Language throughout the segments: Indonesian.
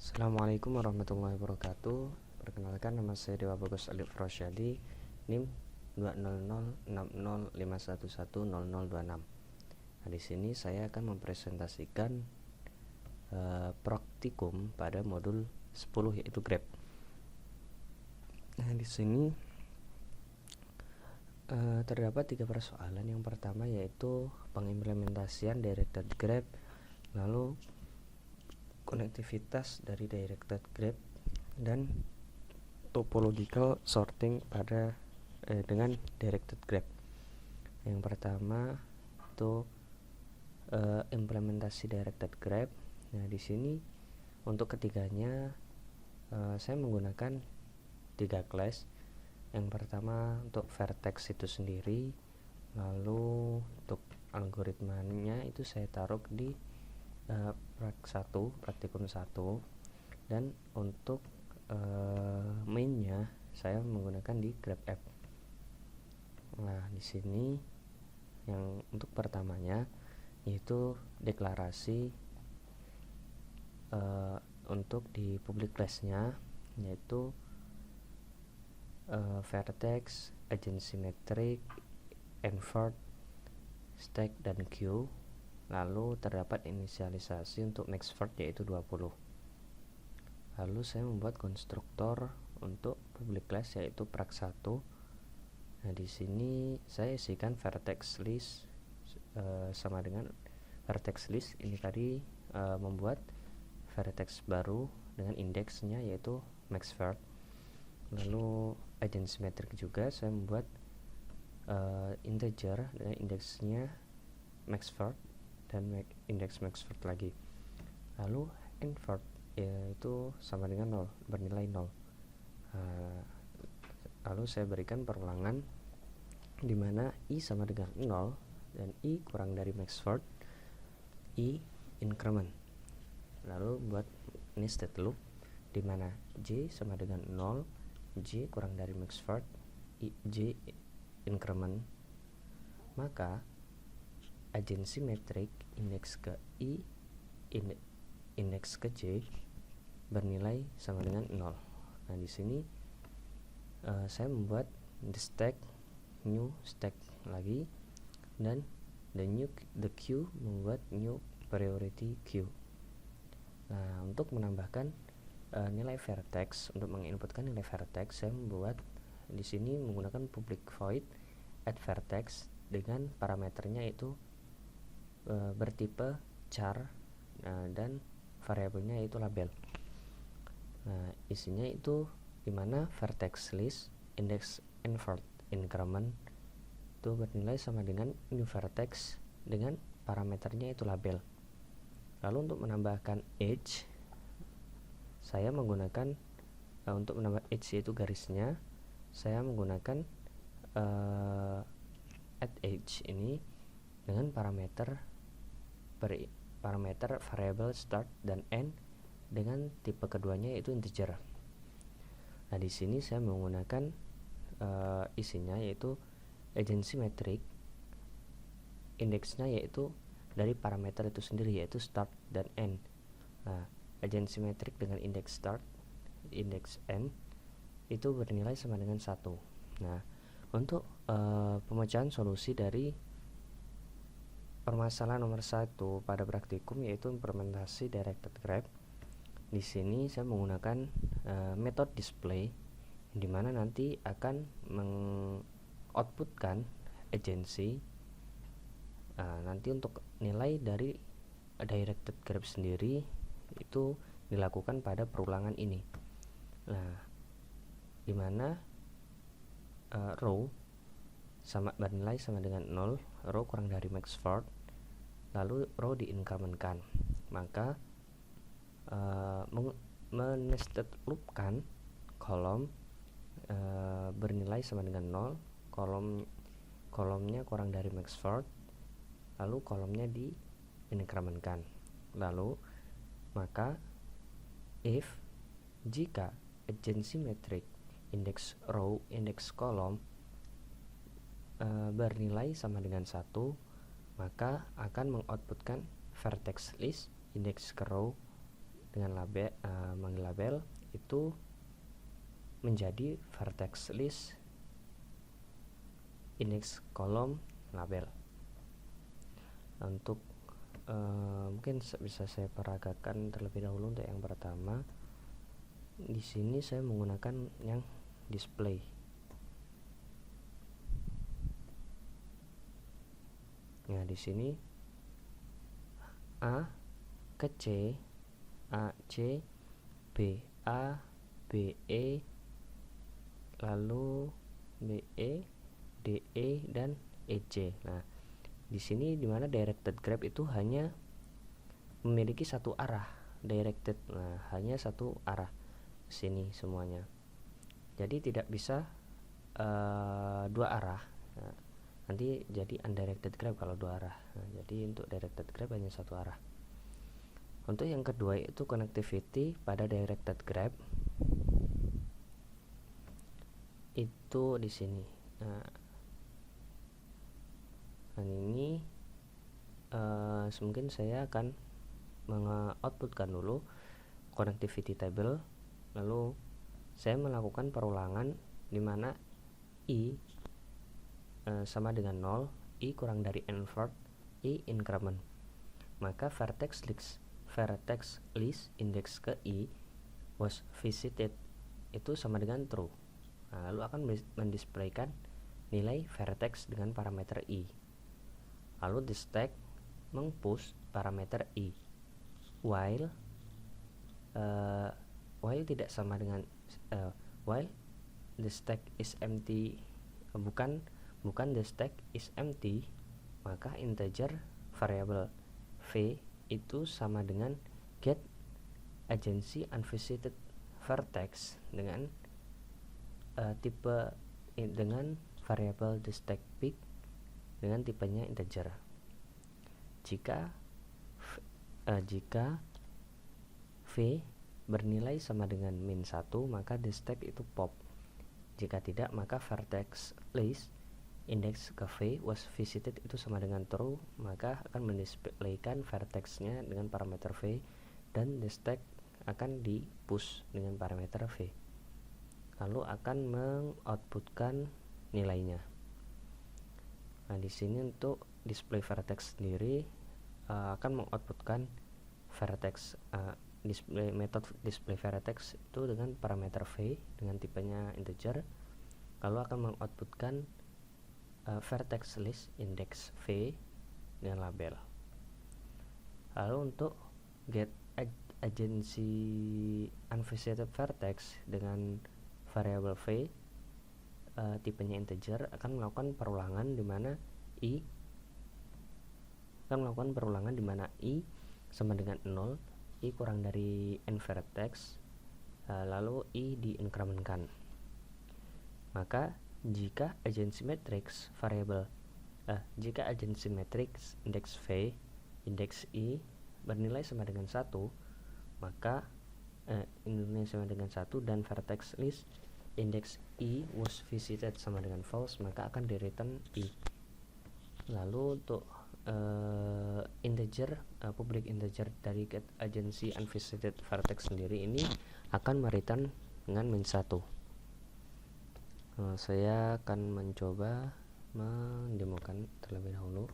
Assalamualaikum warahmatullahi wabarakatuh. Perkenalkan, nama saya Dewa Bagus Alif Rosyadi, NIM 2006051100026. Nah, di sini saya akan mempresentasikan praktikum pada modul 10 yaitu Grab. Nah, di sini terdapat 3 persoalan. Yang pertama yaitu pengimplementasian Directed Grab, lalu konektivitas dari Directed Grab, dan topological sorting pada dengan Directed Grab. Yang pertama itu implementasi Directed Grab. Nah, di sini untuk ketiganya saya menggunakan 3 class. Yang pertama untuk vertex itu sendiri, lalu untuk algoritmanya itu saya taruh di praktikum 1, dan untuk mainnya saya menggunakan di Grab App. Nah, di sini yang untuk pertamanya yaitu deklarasi untuk di public class-nya, yaitu vertex, agency metric, invert, stack, dan queue. Lalu terdapat inisialisasi untuk max vert yaitu 20. Lalu saya membuat konstruktor untuk public class yaitu prac1. Nah, di sini saya isikan vertex list sama dengan vertex list ini tadi, membuat vertex baru dengan indeksnya yaitu max vert. Lalu agency metric juga saya membuat integer dengan indeksnya max vert dan indeks max vert lagi. Lalu invert yaitu sama dengan 0, bernilai 0. Lalu saya berikan perulangan di mana i sama dengan 0 dan i kurang dari max vert, i increment. Lalu buat ini state loop di mana j sama dengan 0, j kurang dari max vert, j increment. Maka agency metric indeks ke i, indeks ke j bernilai sama dengan 0. Nah, di sini saya membuat the stack, new stack lagi, dan the queue membuat new priority queue. Nah, untuk menambahkan nilai vertex, untuk menginputkan nilai vertex, saya membuat di sini menggunakan public void add vertex dengan parameternya itu bertipe char, dan variabelnya yaitu label. Nah, isinya itu dimana vertex list index invert increment itu bernilai sama dengan new vertex dengan parameternya itu label. Lalu untuk menambahkan edge, saya menggunakan untuk menambah edge yaitu garisnya, saya menggunakan add edge ini dengan parameter variable start dan end dengan tipe keduanya yaitu integer. Nah, di sini saya menggunakan isinya yaitu agency metric, indeksnya yaitu dari parameter itu sendiri yaitu start dan end. Nah, agency metric dengan indeks start, indeks end itu bernilai sama dengan 1. Nah, untuk pemecahan solusi dari permasalahan nomor 1 pada praktikum yaitu implementasi Directed Grab. Di sini saya menggunakan metode display, di mana nanti akan mengoutputkan agency. Nanti untuk nilai dari Directed Grab sendiri itu dilakukan pada perulangan ini. Nah, di mana row bernilai sama dengan 0, row kurang dari max vert, lalu row di-incrementkan. Maka nested loopkan kolom bernilai sama dengan 0, kolomnya kurang dari max vert, lalu kolomnya di-incrementkan. Lalu maka if jika agency metric indeks row indeks kolom bernilai sama dengan 1, maka akan mengoutputkan vertex list indeks ke row dengan label menglabel itu menjadi vertex list index kolom label. Untuk mungkin bisa saya peragakan terlebih dahulu. Untuk yang pertama, di sini saya menggunakan yang display. Nah, di sini A ke C, A C, B A, B E, lalu B E, D E, dan E C. Nah, di sini dimana directed grab itu hanya memiliki satu arah directed, hanya satu arah sini semuanya. Jadi tidak bisa dua arah. Nah, nanti jadi undirected grab kalau dua arah. Nah, jadi untuk directed grab hanya satu arah. Untuk yang kedua itu connectivity pada directed grab itu di sini. Nah ini mungkin saya akan mengoutputkan dulu connectivity table, lalu saya melakukan perulangan di mana i sama dengan 0, i kurang dari invert, i increment. Maka vertex list index ke i was visited itu sama dengan true. Nah, lalu akan mendisplaykan nilai vertex dengan parameter i. Lalu the stack mengpush parameter i while tidak sama dengan while the stack is empty, bukan the stack is empty, maka integer variable v itu sama dengan get agency unvisited vertex dengan tipe dengan variable the stack pick dengan tipenya integer. Jika v bernilai sama dengan min 1, maka the stack itu pop. Jika tidak, maka vertex list index ke v was visited itu sama dengan true, maka akan mendisplaykan vertexnya dengan parameter v dan the stack akan di push dengan parameter v, lalu akan mengoutputkan nilainya. Nah, di sini untuk display vertex sendiri akan mengoutputkan vertex metode display vertex itu dengan parameter v dengan tipenya integer, lalu akan mengoutputkan vertex list index v dengan label. Lalu untuk get agency unvisited vertex dengan variable v tipenya integer akan melakukan perulangan di mana i sama dengan 0, i kurang dari n vertex, lalu i diincrementkan. Maka jika agency matrix index v index i bernilai sama dengan 1, maka nilai sama dengan 1 dan vertex list index i was visited sama dengan false, maka akan di return i. Lalu untuk integer public integer dari get agency unvisited vertex sendiri ini akan mereturn dengan min 1. Saya akan mencoba mendemokan terlebih dahulu.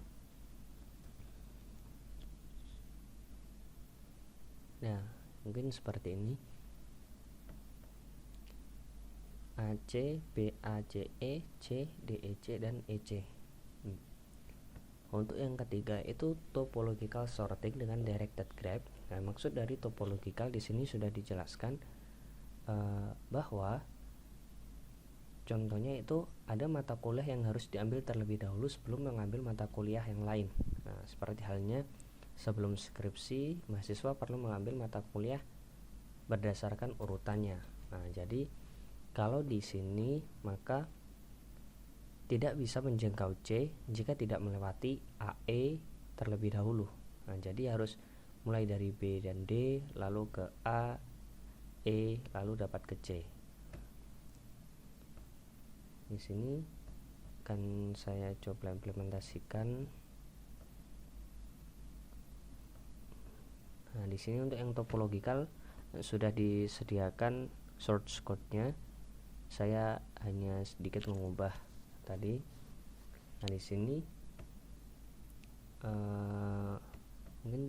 Nah, mungkin seperti ini. AC, BACE, C, DEC, dan EC. Untuk yang ketiga itu topological sorting dengan directed grab. Nah, maksud dari topological di sini sudah dijelaskan bahwa contohnya itu ada mata kuliah yang harus diambil terlebih dahulu sebelum mengambil mata kuliah yang lain. Nah, seperti halnya sebelum skripsi, mahasiswa perlu mengambil mata kuliah berdasarkan urutannya. Nah, jadi kalau di sini maka tidak bisa menjangkau C jika tidak melewati AE terlebih dahulu. Nah, jadi harus mulai dari B dan D lalu ke A, E, lalu dapat ke C. Di sini akan saya coba implementasikan. Nah, di sini untuk yang topological sudah disediakan source code-nya. Saya hanya sedikit mengubah tadi. Nah, di sini mungkin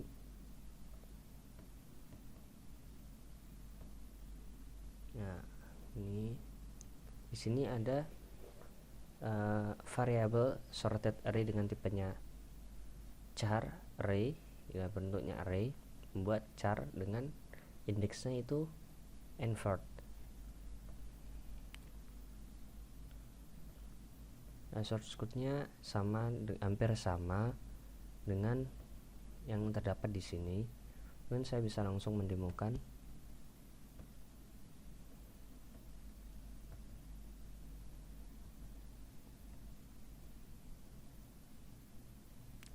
nah ini di sini ada variabel sorted array dengan tipenya char array, ya bentuknya array, membuat char dengan indeksnya itu invert. Nah, source code-nya hampir sama dengan yang terdapat di sini. Kemudian saya bisa langsung mendemokan.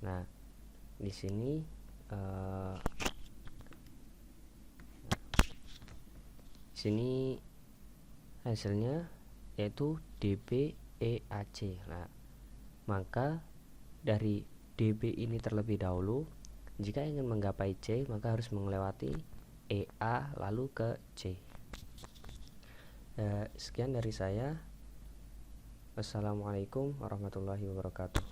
Nah, di sini hasilnya yaitu dbeac. Nah, maka dari db ini terlebih dahulu, jika ingin menggapai c maka harus melewati ea lalu ke c. Sekian dari saya. Wassalamualaikum warahmatullahi wabarakatuh.